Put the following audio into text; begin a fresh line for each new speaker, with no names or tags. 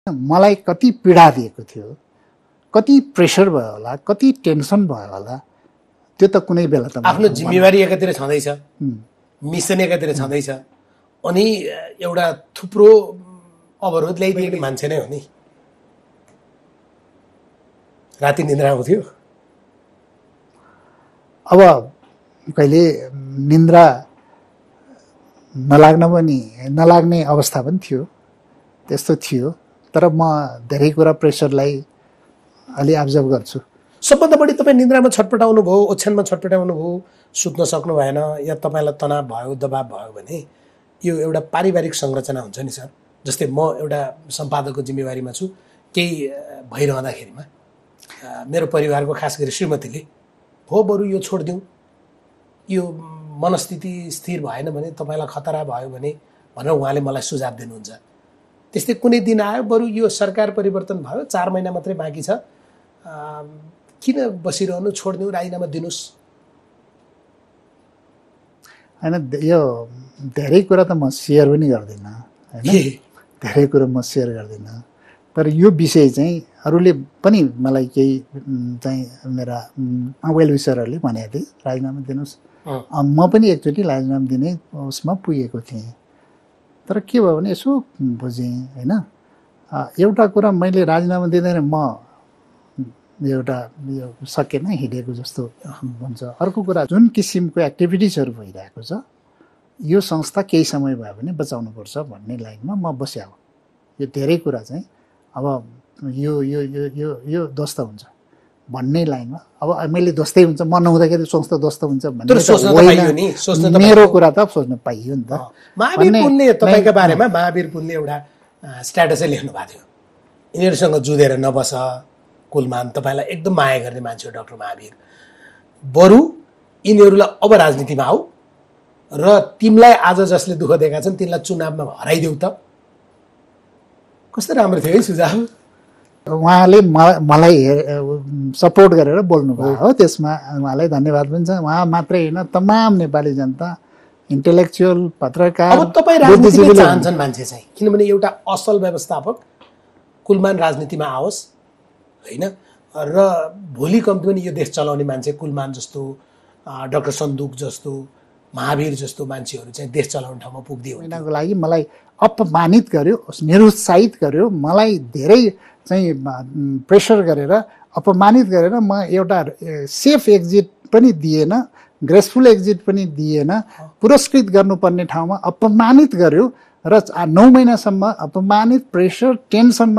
मलाई कति पीडा दिएको थियो, कति प्रेसर भयो होला, कति टेन्सन भयो होला, त्यो त कुनै बेला त
आफ्नो जिम्मेवारी एकातिर छँदैछ, मिसन एकातिर छँदैछ, अनि एउटा थुप्रो अवरोध ल्याइदिएको मान्छे नै हो नि। राति निद्रा आउँथ्यो?
अब कहिले निद्रा नलाग्ने अवस्था पनि थियो, त्यस्तो थियो। तर म धेरै कुरा प्रेसरलाई अलि अब्जर्भ गर्छु।
सबभन्दा बढी तपाईँ निद्रामा छटपटाउनु भयो, ओछ्यानमा छटपटाउनु भयो, सुत्न सक्नु भएन, या तपाईँलाई तनाव भयो, दबाव भयो भने यो एउटा पारिवारिक संरचना हुन्छ नि सर। जस्तै म एउटा सम्पादकको जिम्मेवारीमा छु, केही भइरहँदाखेरिमा मेरो परिवारको खास गरी श्रीमतीले हो बरु यो छोडिदिउँ, यो मनस्थिति स्थिर भएन भने, तपाईँलाई खतरा भयो भने भनेर उहाँले मलाई सुझाव दिनुहुन्छ। त्यस्तै कुनै दिन आयो, बरु यो सरकार परिवर्तन भयो, 4 महिना मात्रै बाँकी छ, किन बसिरहनु, छोडिदिउँ, राजीनामा दिनुहोस्।
होइन, यो धेरै कुरा त म सेयर पनि गर्दिनँ, होइन, धेरै कुरा म सेयर गर्दिनँ। तर यो विषय चाहिँ अरूले पनि मलाई केही चाहिँ मेरा वेल विसरहरूले भनेको थिए राजीनामा दिनुहोस्। म पनि एकचोटि राजीनामा दिने उसमा पुगेको थिएँ। तर के भयो भने यसो बुझेँ, होइन, एउटा कुरा मैले राजीनामा दिँदैन, म एउटा यो सकेन, हिँडेको जस्तो हुन्छ। अर्को कुरा, जुन किसिमको एक्टिभिटिजहरू भइरहेको छ, यो संस्था केही समय भयो भने बचाउनुपर्छ भन्ने लाइनमा म बस्या हो। यो धेरै कुरा चाहिँ अब यो यो यो यो यो ध्वस्त हुन्छ भन्ने लाइनमा, अब मैले ध्वस्तै हुन्छ, म नहुँदाखेरि संस्था ध्वस्त हुन्छ भन्ने मेरो कुरा त सोच्न पाइयो नि त।
महावीर पुनले तपाईँको बारेमा महावीर पुनले एउटा स्ट्याटसै लेख्नु भएको थियो, यिनीहरूसँग जुधेर नबस कुलमान, तपाईँलाई एकदम माया गर्ने मान्छे हो डाक्टर महावीर, बरु यिनीहरूलाई अब राजनीतिमा आऊ र तिमीलाई आज जसले दुःख दिएका छन् तिनलाई चुनावमा हराइदेऊ त। कस्तो राम्रो थियो है सुझाव।
उहाँले मलाई सपोर्ट गरेर बोल्नुभयो हो, त्यसमा उहाँलाई धन्यवाद पनि छ। उहाँ मात्रै होइन, तमाम नेपाली जनता, इन्टेलेक्चुअल, पत्रकार,
अब तपाईँ राजनीतिमा चाहन्छन् मान्छे चाहिँ, किनभने एउटा असल व्यवस्थापक कुलमान राजनीतिमा आओस्, होइन, र भोलि कम्ती पनि यो देश चलाउने मान्छे कुलमान जस्तो, डाक्टर सन्दुक जस्तो, महावीर जस्तो मान्छेहरू चाहिँ देश चलाउने ठाउँमा पुग्दियो।
महिनाको लागि मलाई अपमानित गर्यो, निरुत्साहित गर्यो, मलाई धेरै चाहिँ प्रेसर गरेर, अपमानित गरेर, म एउटा सेफ एक्जिट पनि दिएन, ग्रेसफुल एक्जिट पनि दिएन, पुरस्कृत गर्नुपर्ने ठाउँमा अपमानित गर्यो र 9 महिनासम्म अपमानित, प्रेसर, टेन्सनमा